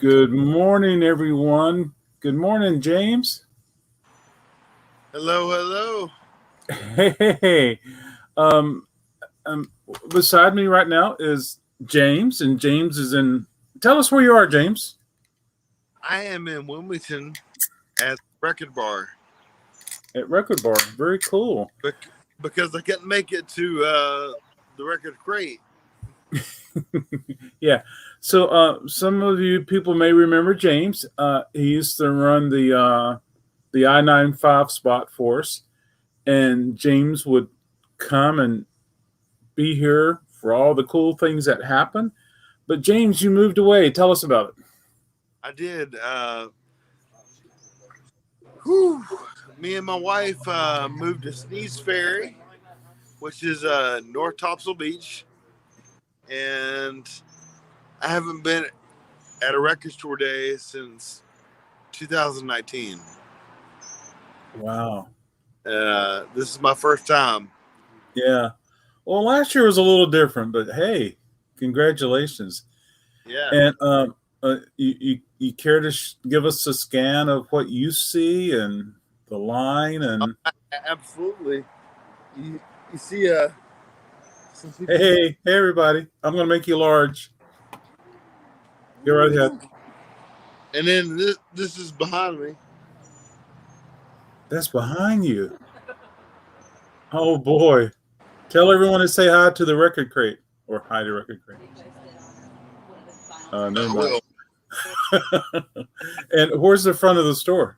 Good morning, everyone. Good morning, James. Hello, hello. Hey, um, um, beside me right now is James, and James is in. Tell us where you are, James. I am in Wilmington at the record bar At Record Bar. Very cool. because I couldn't make it to the record crate. Yeah. So, some of you people may remember James. He used to run the I-95 spot for us, and James would come and be here for all the cool things that happen. But James, you moved away. Tell us about it. I did. Whew, me and my wife moved to Sneeze Ferry, which is North Topsail Beach, and I haven't been at a record store day since 2019. Wow. This is my first time. Yeah. Well, last year was a little different, but hey, congratulations. Yeah. And you care to give us a scan of what you see and the line and Absolutely. You see some people. hey everybody, I'm gonna make you large. Go right ahead. And then this is behind me. That's behind you. Oh boy. Tell everyone to say hi to the record crate or hi to record crate. Never I mind. will. And where's the front of the store?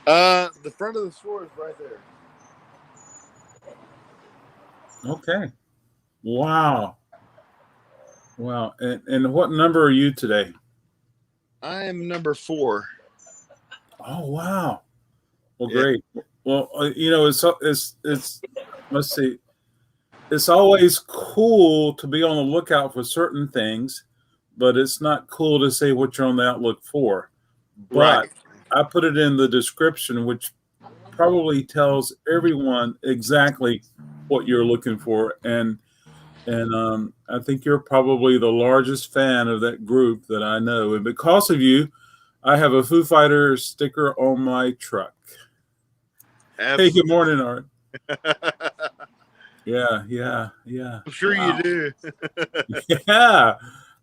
The front of the store is right there. Okay. Wow. Wow. And what number are you today? I am number 4. Oh, wow. Well, Yeah. great. Well, it's let's see. It's always cool to be on the lookout for certain things, but it's not cool to say what you're on the outlook for. But Right. I put it in the description, which probably tells everyone exactly what you're looking for. And I think you're probably the largest fan of that group that I know. And because of you, I have a Foo Fighters sticker on my truck. Hey, good Absolutely. morning, Art. I'm Yeah. sure Wow. you do. Yeah,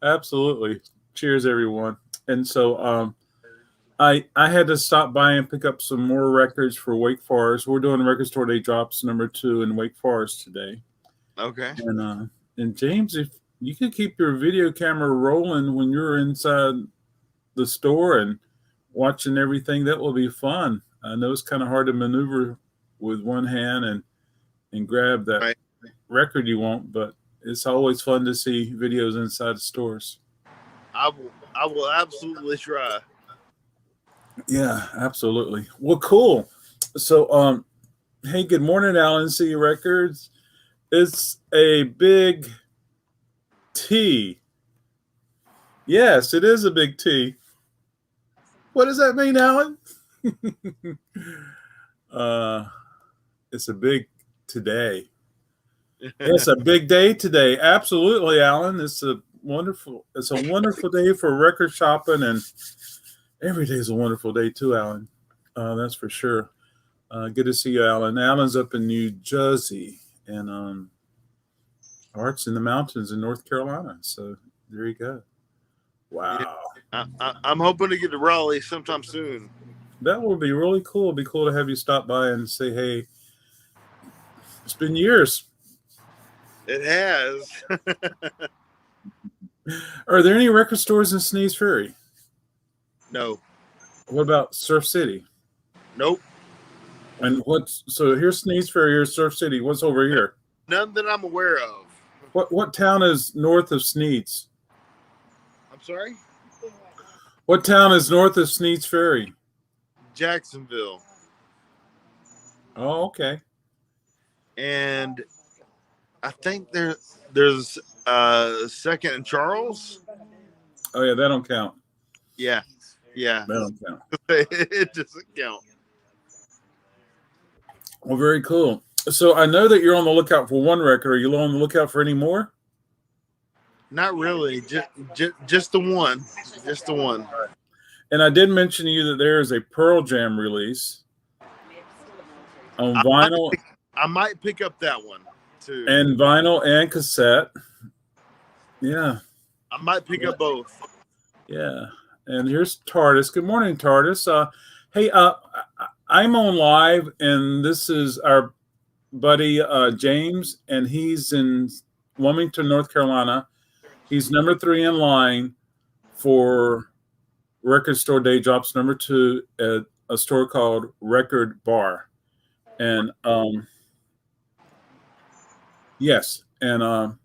absolutely. Cheers, everyone. And so I had to stop by and pick up some more records for Wake Forest. We're doing Record Store Day Drops #2 in Wake Forest today. Okay. And James, if you could keep your video camera rolling when you're inside the store and watching everything, that will be fun. I know it's kind of hard to maneuver with one hand and grab that Right. record you want, but it's always fun to see videos inside stores. I will absolutely try. Yeah, absolutely. Well, cool. So, hey, good morning, Alan C Records. It's a big T. Yes, it is a big T. What does that mean, Alan? uh, it's a big today. It's a big day today. Absolutely, Alan. It's a wonderful day for record shopping, and every day is a wonderful day too, Alan. That's for sure. Good to see you, Alan. Alan's up in New Jersey, and Art's in the mountains in North Carolina. So there you go. Yeah. Wow, I'm hoping to get to Raleigh sometime soon. that would be really cool. It'd be cool to have you stop by and say, "Hey, it's been years." It has. Are there any record stores in Sneeze Ferry? No. What about Surf City? Nope. And so here's Sneeze Ferry, here's Surf City. What's over here? None that I'm aware of. What town is north of Sneeds? I'm sorry? What town is north of Sneeds Ferry? Jacksonville. Oh, okay. And I think there's Second and Charles. Oh yeah, that don't count. Yeah. That don't count. It doesn't count. Well, very cool. So I know that you're on the lookout for one record. Are you on the lookout for any more? Not really. Just the one. Just the one. And I did mention to you that there is a Pearl Jam release on vinyl. I might pick up that one too. And vinyl and cassette. Yeah. I might pick up both. Yeah. And here's Tardis. Good morning, Tardis. Hey, I'm on live, and this is our buddy James, and he's in Wilmington, North Carolina. He's number 3 in line for Record Store Day Drops number 2 at a store called Record Bar. And yes, and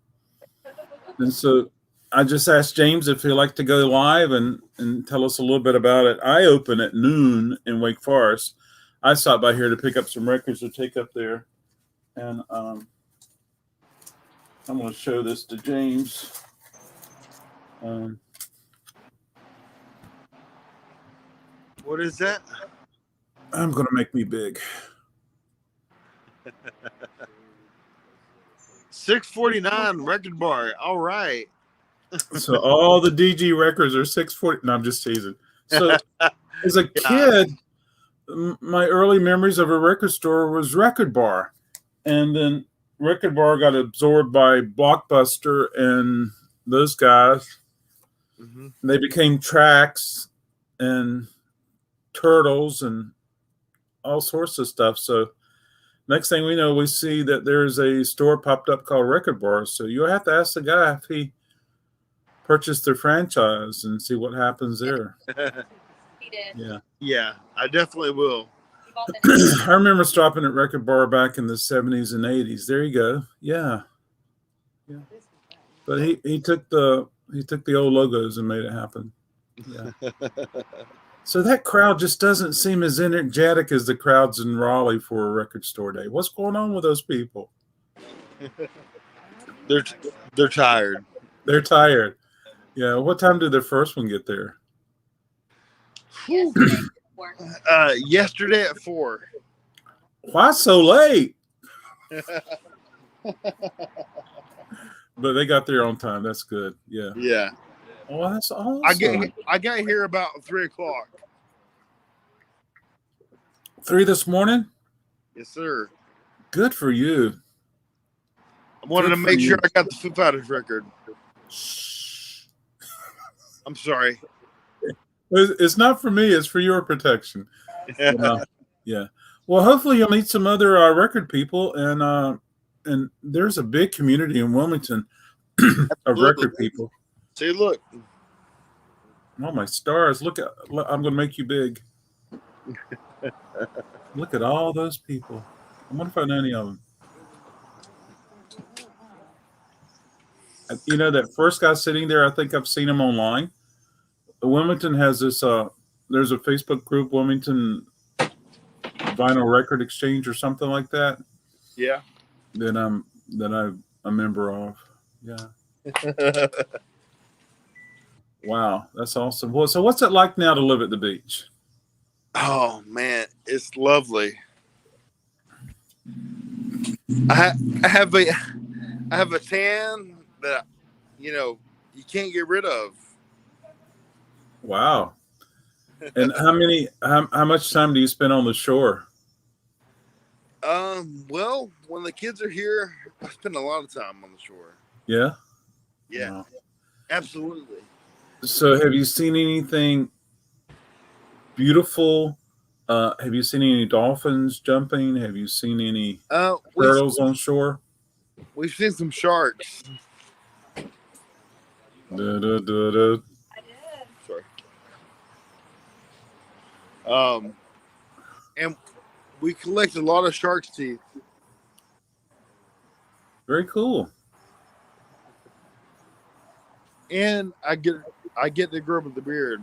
so I just asked James if he'd like to go live and tell us a little bit about it. I open at noon in Wake Forest. I stopped by here to pick up some records to take up there. And I'm going to show this to James. What is that? I'm going to make me big. 649 Record Bar. All right. So all the DG records are 640. No, I'm just teasing. So as a kid, my early memories of a record store was Record Bar. And then Record Bar got absorbed by Blockbuster and those guys. Mm-hmm. They became Trax and Turtles and all sorts of stuff. So next thing we know, we see that there's a store popped up called Record Bar. So you'll have to ask the guy if he purchased their franchise and see what happens there. He did. Yeah. Yeah, I definitely will. I remember stopping at Record Bar back in the 70s and 80s. There you go. Yeah. Yeah. But he took the old logos and made it happen. Yeah. So that crowd just doesn't seem as energetic as the crowds in Raleigh for a record store day. What's going on with those people? They're tired. They're tired. Yeah. What time did the first one get there? Yesterday at 4. Why so late? But they got there on time. That's good. Yeah. Yeah. Oh, that's awesome. I got here about 3:00. 3 this morning? Yes, sir. Good for you. I wanted to make sure I got the Foo Fighters record. I'm sorry. It's not for me. It's for your protection. Yeah. Well, hopefully you'll meet some other record people, and there's a big community in Wilmington of record people. See, look. Oh my stars! Look, I'm going to make you big. Look at all those people. I wonder if I know any of them. You know, that first guy sitting there, I think I've seen him online. Wilmington has this, there's a Facebook group, Wilmington Vinyl Record Exchange or something like that. Yeah. That I'm a member of. Yeah. Wow, that's awesome. Well, so what's it like now to live at the beach? Oh man, it's lovely. I have a tan that you can't get rid of. Wow. And how much time do you spend on the shore? Well, when the kids are here, I spend a lot of time on the shore. Yeah. Yeah. Wow. Absolutely. So have you seen anything beautiful? Have you seen any dolphins jumping? Have you seen any turtles on shore? We've seen some sharks. Sorry. And we collect a lot of shark's teeth. Very cool. And I get to grow up with the beard.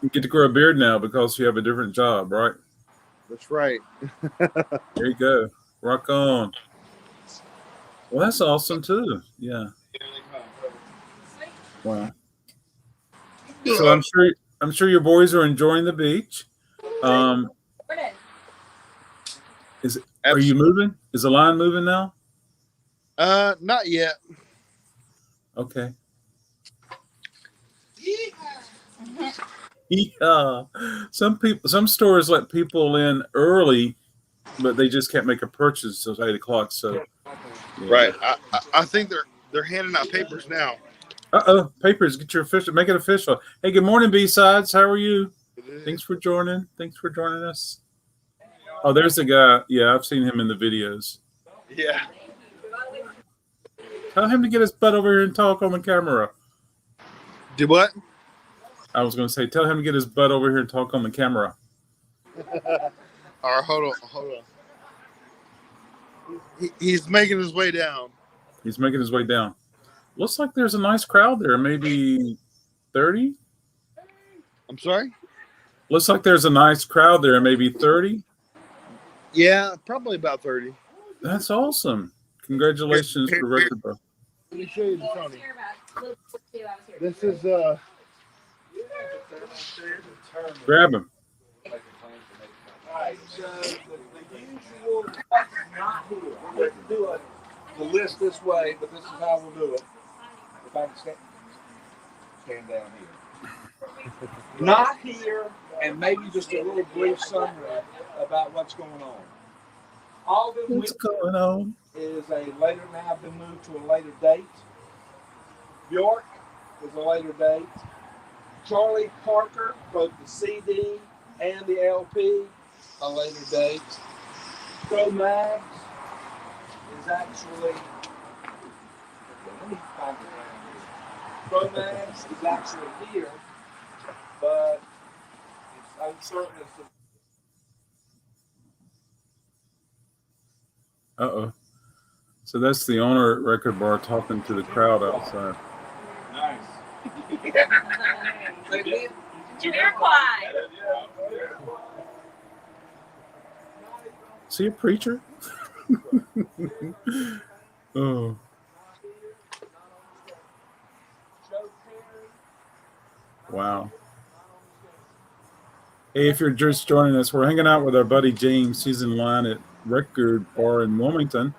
You get to grow a beard now because you have a different job, right? That's right. There you go. Rock on. Well, that's awesome too. Yeah. Wow. So I'm sure your boys are enjoying the beach. Are you moving? Is the line moving now? Not yet. Okay. Yeah. Some stores let people in early, but they just can't make a purchase until 8 o'clock. So, yeah. Right. I think they're handing out papers now. Papers, get your official, make it official. Hey, good morning, B-Sides. How are you? Thanks for joining. Thanks for joining us. Oh, there's the guy. Yeah, I've seen him in the videos. Yeah. Tell him to get his butt over here and talk on the camera. Do what? I was going to say, tell him to get his butt over here and talk on the camera. All right, hold on. He's making his way down. He's making his way down. Looks like there's a nice crowd there, maybe 30. I'm sorry? Looks like there's a nice crowd there, maybe 30. Yeah, probably about 30. That's awesome. Congratulations for Record Bro. Let me show you the Tony. This is Grab him. Alright, so the usual not here. We're going to do the list this way, but this is how we'll do it. If I can stand down here. Not here, and maybe just a little brief summary about what's going on. All that What's going on? is a later, now been moved to a later date. Bjork is a later date. Charlie Parker, both the CD and the LP, a later date. Pro Mags is actually, let me find it around here. Pro Mags is actually here, but it's uncertain as to. Uh-oh. So that's the owner at Record Bar talking to the crowd outside. Nice. Is he a preacher? Oh. Wow. Hey, if you're just joining us, we're hanging out with our buddy James. He's in line at Record Bar in Wilmington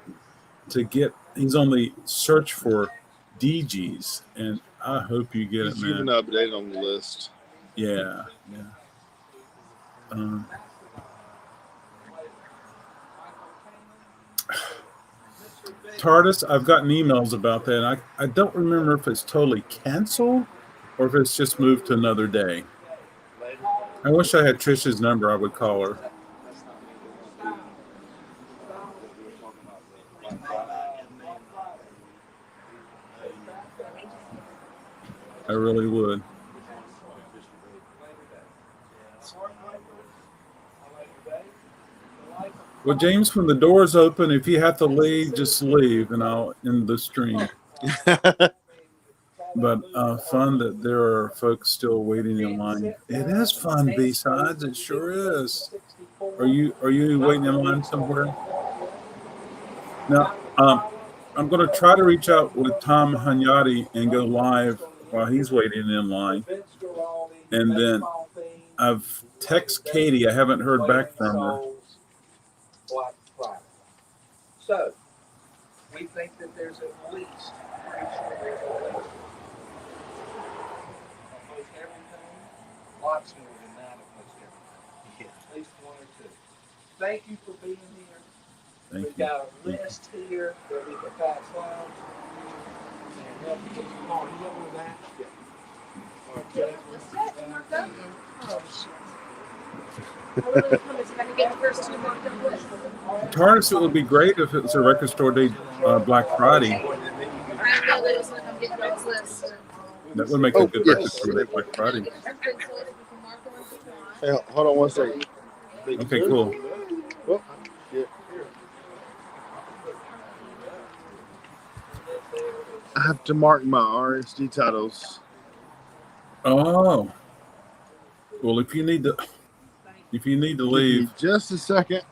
he's on the search for Dee Gees, and I hope you get it, man. Keeping an update on the list. Yeah. TARDIS, I've gotten emails about that. And I don't remember if it's totally canceled or if it's just moved to another day. I wish I had Trisha's number. I would call her. I really would. Well, James, when the doors open, if you have to leave, just leave, and I'll end the stream. But fun that there are folks still waiting in line. It is fun, B-Sides. It sure is. Are you waiting in line somewhere? Now, I'm going to try to reach out with Tom Hunyadi and go live while he's waiting in line. And then I've texted Katie. I haven't heard back from her. So, we think that there's at least almost everything, lots more than that of most everything. At least one or two. Thank you for being here. We've got a list here that we can pass out. And help you get your car. You know with that? TARDIS, it would be great if it was a record store day Black Friday. That would make a good record store day Black Friday. Hey, hold on one second. Okay, cool. Oh, yeah. I have to mark my RSD titles. Oh. Well, if you need to leave, Just a second.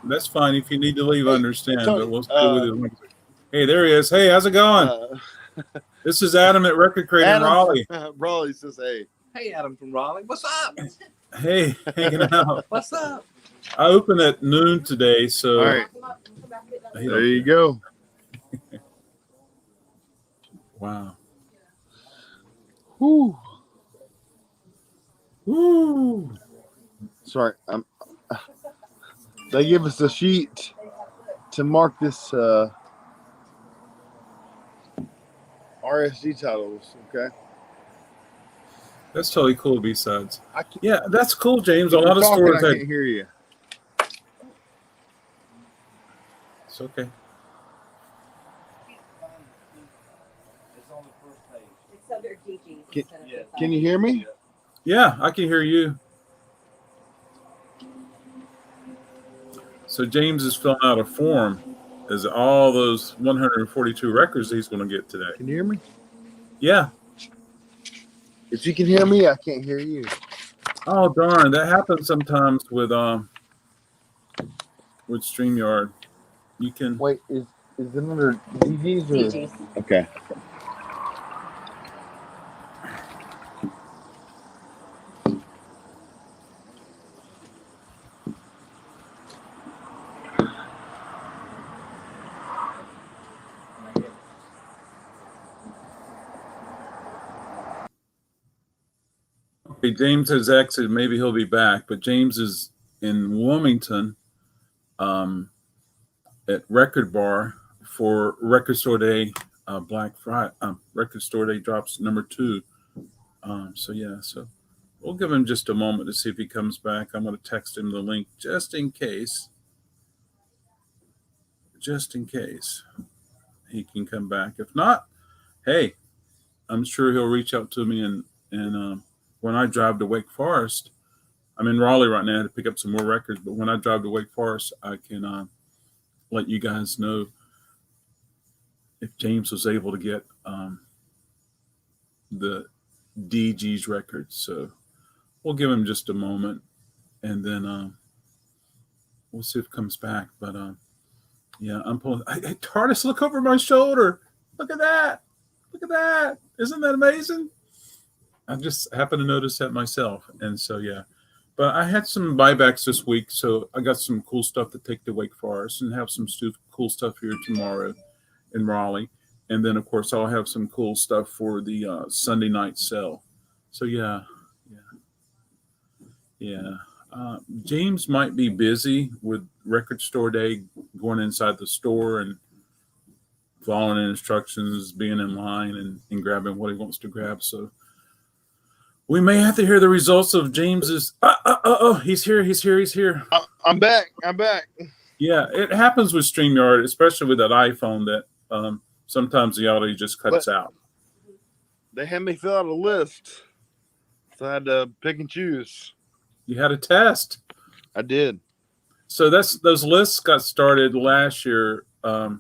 that's fine. If you need to leave, I understand. Tony, But we'll still with it. Hey, there he is. Hey, how's it going? This is Adam at Record Crate in Raleigh. Raleigh says, "Hey, Hey, Adam from Raleigh. What's up? Hey, hanging out. What's up? I open at noon today, so all right, there you go." Wow. Whew. Woo. Sorry, they give us a sheet to mark this RSD titles. Okay. That's totally cool. B-sides. I can't, Yeah, that's cool, James. A if lot you're of talking, stores I had. can't hear you. It's okay. It's on the first page. It's under Dee Gees. Can you hear me? Yeah, I can hear you. So James is filling out a form as all those 142 records he's going to get today. Can you hear me? Yeah. If you can hear me, I can't hear you. Oh darn, that happens sometimes with StreamYard. You can Wait, is it under Dee Gees or? Dee Gees. Okay. Okay, James has exited. Maybe he'll be back, but James is in Wilmington at Record Bar for Record Store Day, Black Friday, Record Store Day Drops #2. So we'll give him just a moment to see if he comes back. I'm going to text him the link just in case he can come back. If not, hey, I'm sure he'll reach out to me and when I drive to Wake Forest, I'm in Raleigh right now to pick up some more records, but when I drive to Wake Forest, I can let you guys know if James was able to get the Dee Gees records. So we'll give him just a moment, and then we'll see if it comes back. But yeah, I'm pulling. Hey, TARDIS, look over my shoulder. Look at that. Look at that. Isn't that amazing? I just happened to notice that myself. And so, yeah. But I had some buybacks this week, so I got some cool stuff to take to Wake Forest and have some cool stuff here tomorrow in Raleigh. And then, of course, I'll have some cool stuff for the Sunday night sale. So, yeah. James might be busy with Record Store Day, going inside the store and following instructions, being in line and grabbing what he wants to grab. So we may have to hear the results of James's. He's here. I'm back. Yeah, it happens with StreamYard, especially with that iPhone that sometimes the audio just cuts out. They had me fill out a list, so I had to pick and choose. You had a test. I did. So those lists got started last year. Wait a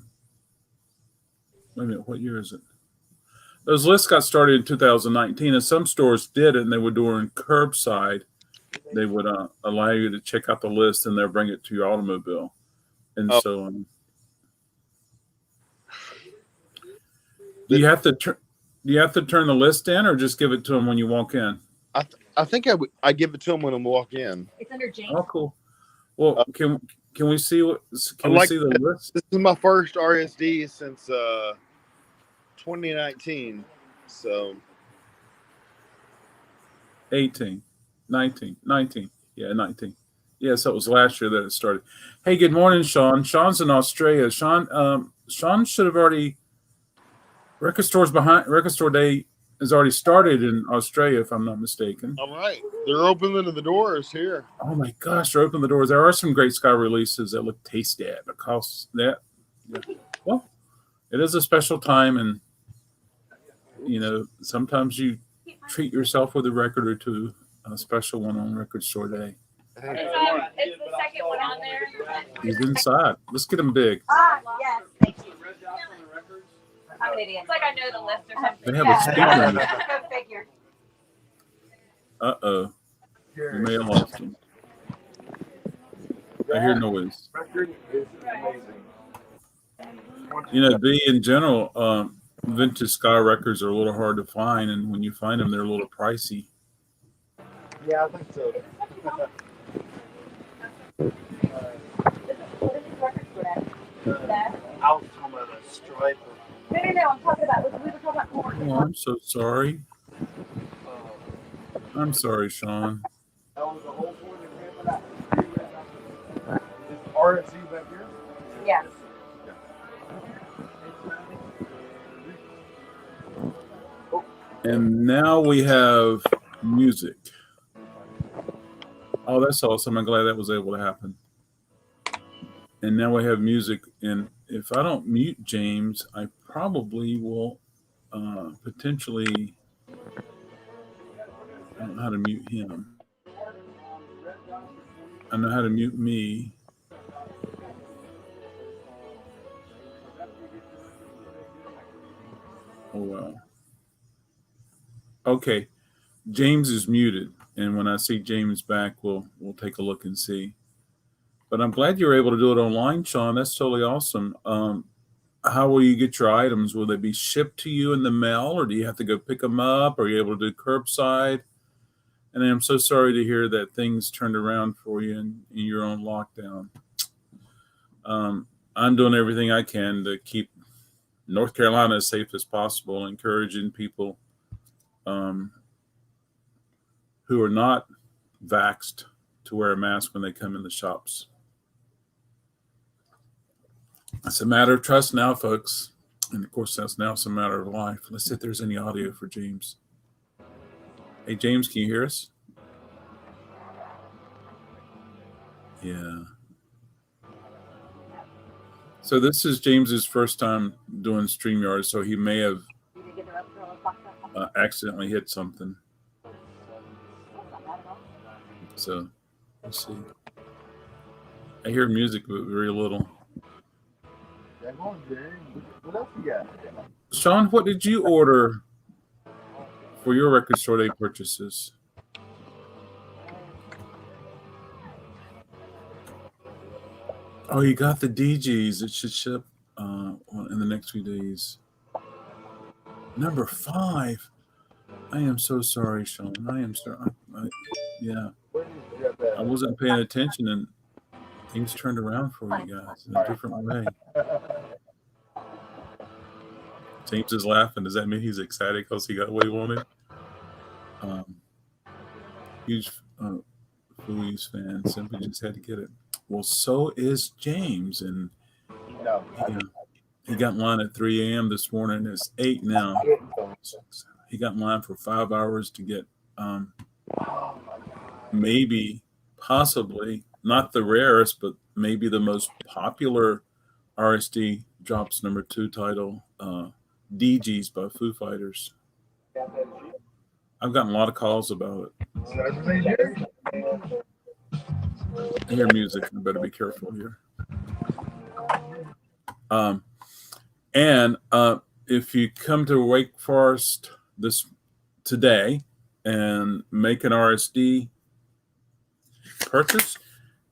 minute, what year is it? Those lists got started in 2019, and some stores did it, and they would do it in curbside. They would allow you to check out the list, and they'll bring it to your automobile. And so, do you have to turn the list in, or just give it to them when you walk in? I think I give it to them when I walk in. It's under James. Oh, cool. Well, can we see we see the list? This is my first RSD since 2019. So 19. Yeah, 19. Yeah, so it was last year that it started. Hey, good morning, Sean. Sean's in Australia. Sean should have already. Record Store Day has already started in Australia, if I'm not mistaken. all right, they're opening the doors here. Oh my gosh, they're opening the doors. There are some great Sky releases that look tasty because that. Well, it is a special time, and sometimes you treat yourself with a record or two, a special one on Record Store Day. It's the second one on there. He's inside. Let's get him big. Yes, thank you. I'm an idiot. It's like I know the list or something. They have a speaker in it. Go figure. Uh-oh. You may have lost him. I hear noise. Record is amazing. B, in general, vintage Sky records are a little hard to find, and when you find them, they're a little pricey. Yeah, I think so. What is his record for that? I was talking about a stripe No. I'm talking about. We were talking about corn. Oh, I'm so sorry. I'm sorry, Sean. That was the whole point of him and I. Is RSD back here? Yes. And now we have music. Oh, that's awesome. I'm glad that was able to happen. And now we have music. And if I don't mute James, I probably will potentially. I don't know how to mute him. I know how to mute me. Oh, wow. Okay. James is muted. And when I see James back, we'll take a look and see. But I'm glad you were able to do it online, Sean. That's totally awesome. How will you get your items? Will they be shipped to you in the mail, or do you have to go pick them up? Or are you able to do curbside? And I'm so sorry to hear that things turned around for you in your own lockdown. I'm doing everything I can to keep North Carolina as safe as possible, encouraging people who are not vaxxed to wear a mask when they come in the shops. It's a matter of trust now, folks. And of course, that's now it's a matter of life. Let's see if there's any audio for James. Hey, James, can you hear us? Yeah. So this is James's first time doing StreamYard, so he may have accidentally hit something. So let's see. I hear music, but very little. What else you got? Sean, what did you order for your record store day purchases? Oh, you got the Dee Gees. It should ship in the next few days. Number 5. I am so sorry, Sean. I am sorry. Yeah. I wasn't paying attention, and things turned around for you guys in a different way. James is laughing. Does that mean he's excited because he got what he wanted? Huge Fooey's fan. Simply just had to get it. Well, so is James, and he got in line at 3 a.m. this morning. It's 8 now. He got in line for 5 hours to get maybe, possibly, not the rarest, but maybe the most popular RSD Drops #2 title, Dee Gees by Foo Fighters. I've gotten a lot of calls about it. I hear music. I better be careful here. And if you come to Wake Forest today and make an RSD purchase,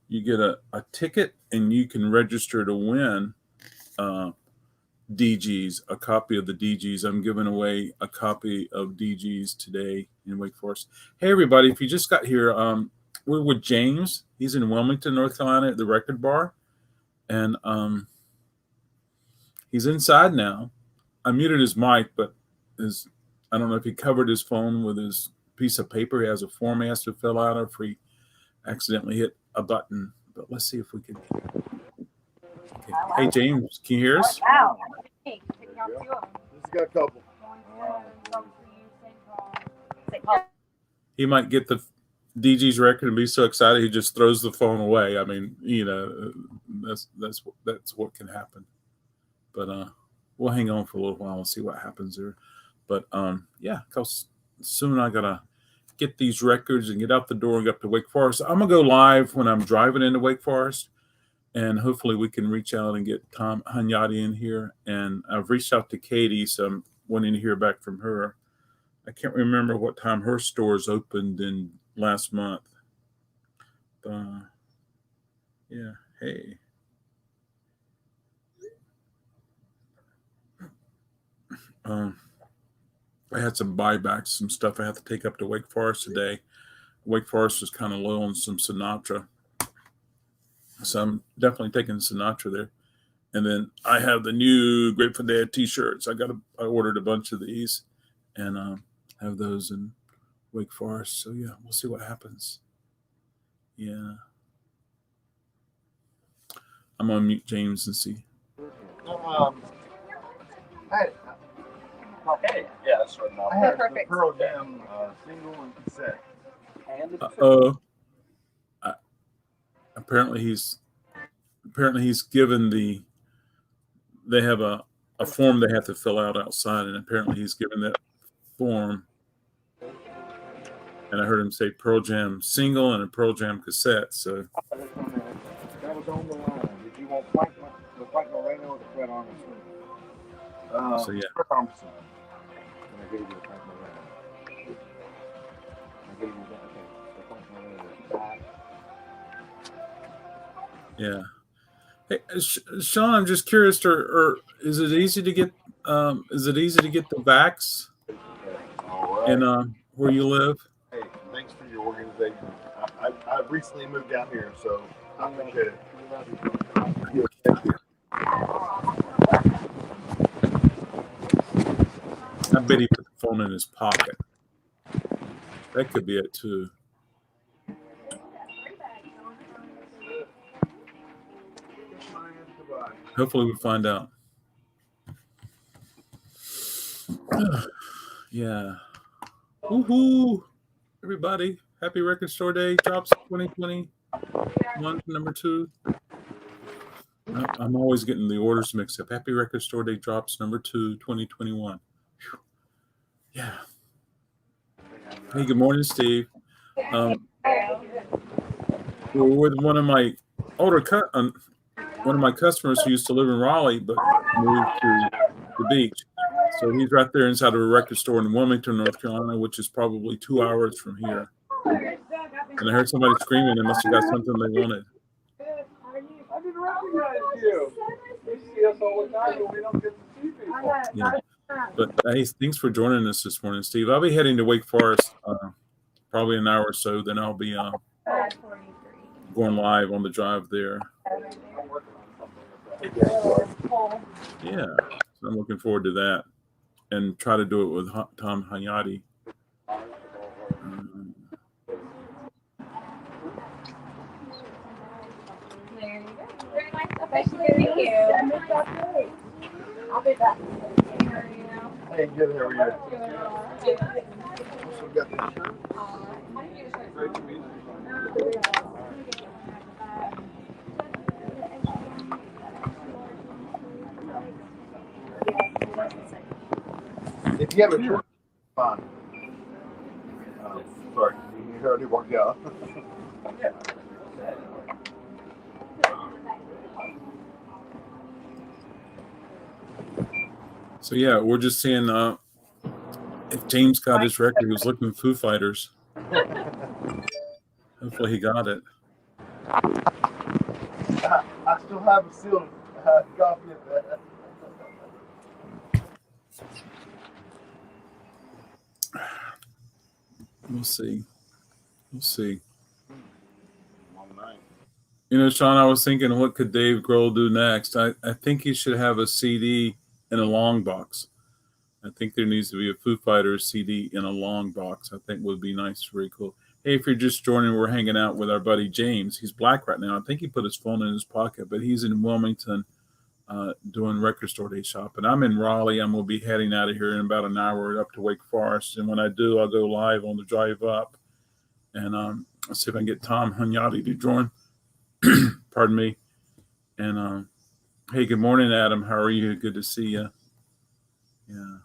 you get a ticket and you can register to win Dee Gees, a copy of the Dee Gees. I'm giving away a copy of Dee Gees today in Wake Forest. Hey, everybody, if you just got here, we're with James. He's in Wilmington, North Carolina at the Record Bar. And he's inside now. I muted his mic, but I don't know if he covered his phone with his piece of paper. He has a form he has to fill out, or if he accidentally hit a button. But let's see if we can. Okay. Hey, James, can you hear us? Wow. This got a couple. He might get the Dee Gees record and be so excited he just throws the phone away. I mean, that's what can happen. But we'll hang on for a little while and see what happens there. But yeah, because soon I gotta get these records and get out the door and get up to Wake Forest. I'm gonna go live when I'm driving into Wake Forest, and hopefully we can reach out and get Tom Hunyadi in here. And I've reached out to Katie, so I'm wanting to hear back from her. I can't remember what time her stores opened in last month. Yeah, hey. I had some buybacks, some stuff I had to take up to Wake Forest today. Wake Forest was kind of low on some Sinatra. So I'm definitely taking Sinatra there. And then I have the new Grateful Dead T-shirts. I ordered a bunch of these, and have those in Wake Forest. So yeah, we'll see what happens. Yeah, I'm gonna mute James and see. Yeah, that's right. I had the Perfect. Pearl Jam single and cassette. And the Apparently he's given they have a form they have to fill out outside, and apparently he's given that form. And I heard him say Pearl Jam single and a Pearl Jam cassette. So That was on the line. Did you want Frank Moreno or Fred Armisen? So, yeah. Fred Armisen. And I gave you the Frank Moreno. I gave you that. Okay. The Frank Moreno is back. Yeah. Hey, Sean, I'm just curious, or is it easy to get the vax All right. in where you live? Hey, thanks for your organization. I recently moved down here, so I appreciate it. I bet he put the phone in his pocket. That could be it too. Hopefully we find out. Yeah. Woohoo! Everybody, happy Record Store Day. Drops 2021, number 2. I'm always getting the orders mixed up. Happy Record Store Day Drops number 2, 2021. Whew. Yeah. Hey, good morning, Steve. We're with one of my customers who used to live in Raleigh but moved to the beach. So he's right there inside of a record store in Wilmington, North Carolina, which is probably 2 hours from here. And I heard somebody screaming. They must have got something they wanted. I didn't recognize you. You see us all the time, but we don't get to see people. Yeah. But hey, thanks for joining us this morning, Steve. I'll be heading to Wake Forest probably an hour or so. Then I'll be going live on the drive there. Yeah, so I'm looking forward to that, and try to do it with Tom Hayati. There you go. Very nice. Thank you. I'll be back. Hey, good. How are you? Also got this shirt. If you have a shirt, fine. Sorry, you already walked out. Yeah. So yeah, we're just seeing if James got his record. He was looking for Foo Fighters. Hopefully he got it. I still have a sealed copy of that. We'll see. We'll see. You know, Sean, I was thinking, what could Dave Grohl do next? I think he should have a CD in a long box. I think there needs to be a Foo Fighters CD in a long box. I think would be nice, very cool. Hey, if you're just joining, we're hanging out with our buddy James. He's black right now. I think he put his phone in his pocket, but he's in Wilmington doing Record Store Day shopping. I'm in Raleigh. I'm going to be heading out of here in about an hour up to Wake Forest. And when I do, I'll go live on the drive up. And I'll see if I can get Tom Hunyadi to join. Pardon me. And hey, good morning, Adam. How are you? Good to see you. Yeah.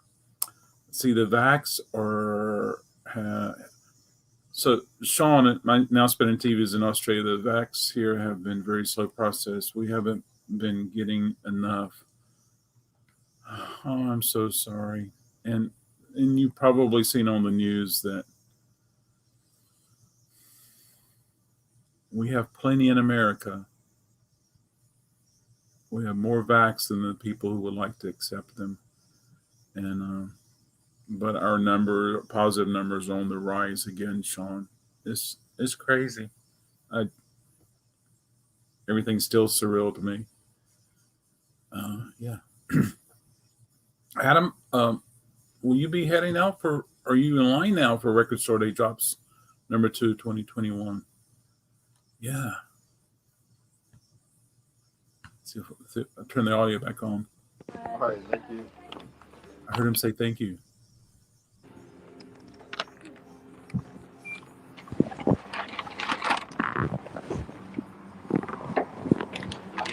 See, the vax are so Sean, my now spending TVs in Australia, the vax here have been very slow process. We haven't been getting enough. Oh, I'm so sorry. And you've probably seen on the news that we have plenty in America. We have more vax than the people who would like to accept them. And but our positive numbers on the rise again, Sean. It's crazy. Everything's still surreal to me. Yeah. Adam, will you be heading out for? Are you in line now for Record Store Day Drops number 2, 2021? Yeah. See if I'll turn the audio back on. All right, thank you. I heard him say thank you.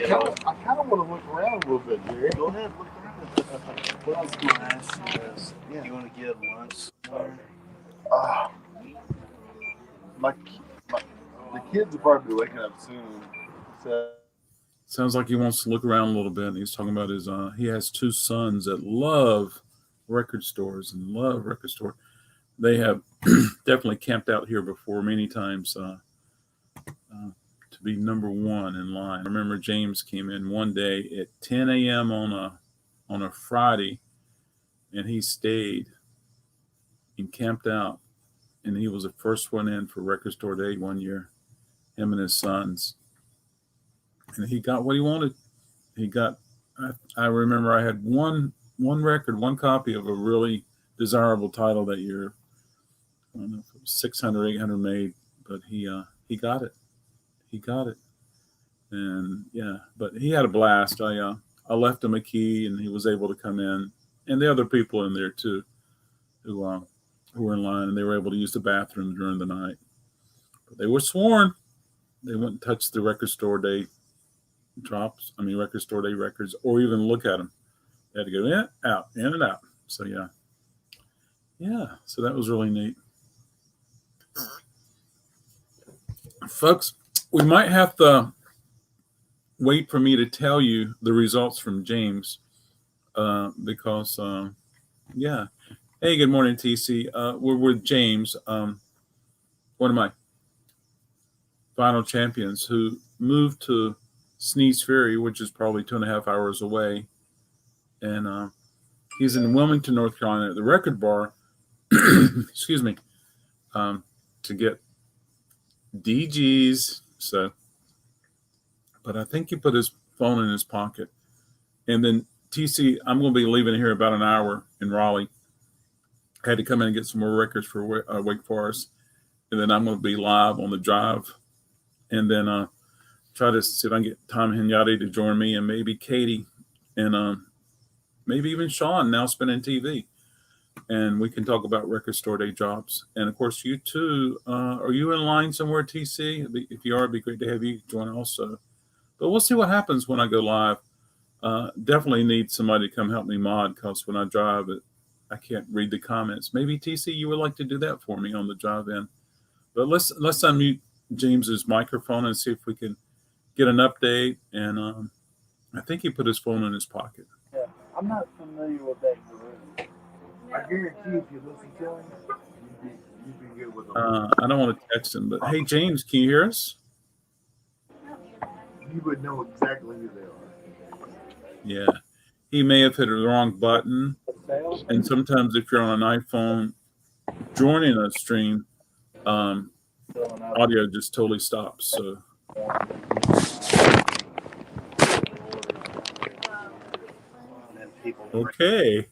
I kind of want to look around a little bit, Jerry. Go ahead, look around. What else can I ask you this? Yeah. You want to get lunch? My the kids will probably be waking up soon. So Sounds like he wants to look around a little bit. He's talking about his. He has 2 sons that love record stores and love record store. They have definitely camped out here before many times to be number 1 in line. I remember James came in one day at 10 a.m. on a Friday, and he stayed and camped out, and he was the first one in for Record Store Day one year. Him and his sons, and he got what he wanted. He got. I remember I had one record, one copy of a really desirable title that year. I don't know if it was 600, 800 made, but he got it. He got it, and yeah. But he had a blast. I left him a key, and he was able to come in, and the other people in there too, who were in line, and they were able to use the bathroom during the night. But they were sworn they wouldn't touch the Record Store Day drops. I mean, Record Store Day records, or even look at them. They had to go in, out, in and out. So yeah. So that was really neat, folks. We might have to wait for me to tell you the results from James, because yeah. Hey, good morning, TC. We're with James, one of my final champions, who moved to Sneeze Ferry, which is probably 2.5 hours away. And he's in Wilmington, North Carolina at the record bar, excuse me, to get Dee Gees. So, but I think he put his phone in his pocket. And then TC, I'm going to be leaving here about an hour in Raleigh. I had to come in and get some more records for Wake Forest. And then I'm going to be live on the drive. And then try to see if I can get Tom Hinyati to join me, and maybe Katie, and maybe even Sean, now spinning TV. And we can talk about Record Store Day Drops. And of course, you too. Are you in line somewhere, TC? If you are, it'd be great to have you join also. But we'll see what happens when I go live. Definitely need somebody to come help me mod, because when I drive, I can't read the comments. Maybe TC, you would like to do that for me on the drive in. But let's unmute James's microphone and see if we can get an update. And I think he put his phone in his pocket. Yeah, I'm not familiar with that group. I guarantee if you listen to him, you'd be good with him. I don't want to text him, but hey, James, can you hear us? You would know exactly who they are. Yeah. He may have hit the wrong button. And sometimes if you're on an iPhone joining a stream, audio just totally stops. So okay.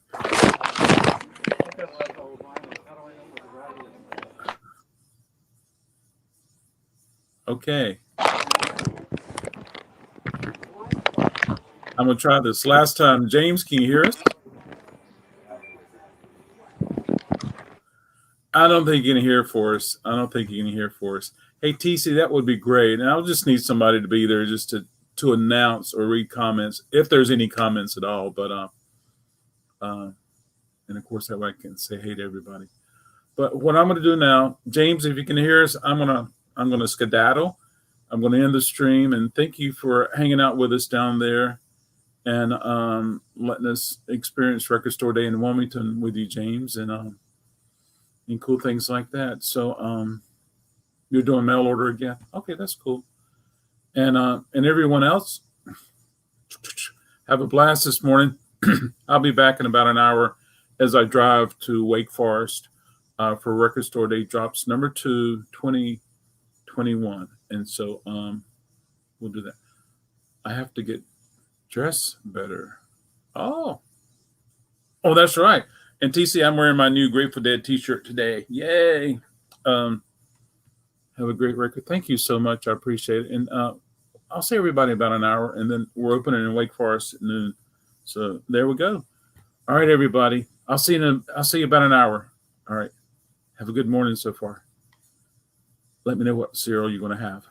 Okay. I'm going to try this last time. James, can you hear us? I don't think you can hear for us. Hey, TC, that would be great. And I'll just need somebody to be there just to announce or read comments, if there's any comments at all. But and of course, that way I can say hey to everybody. But what I'm going to do now, James, if you can hear us, I'm going to skedaddle. I'm going to end the stream, and thank you for hanging out with us down there and letting us experience Record Store Day in Wilmington with you, James, and cool things like that. So you're doing mail order again? Okay, that's cool. And everyone else, have a blast this morning. I'll be back in about an hour as I drive to Wake Forest for Record Store Day Drops number 2, 2021. And so we'll do that. I have to get Dress better. Oh, that's right. And TC, I'm wearing my new Grateful Dead T-shirt today. Yay! Have a great record. Thank you so much. I appreciate it. And I'll see everybody about an hour, and then we're opening in Wake Forest at noon. So there we go. All right, everybody. I'll see you about an hour. All right. Have a good morning so far. Let me know what cereal you're going to have.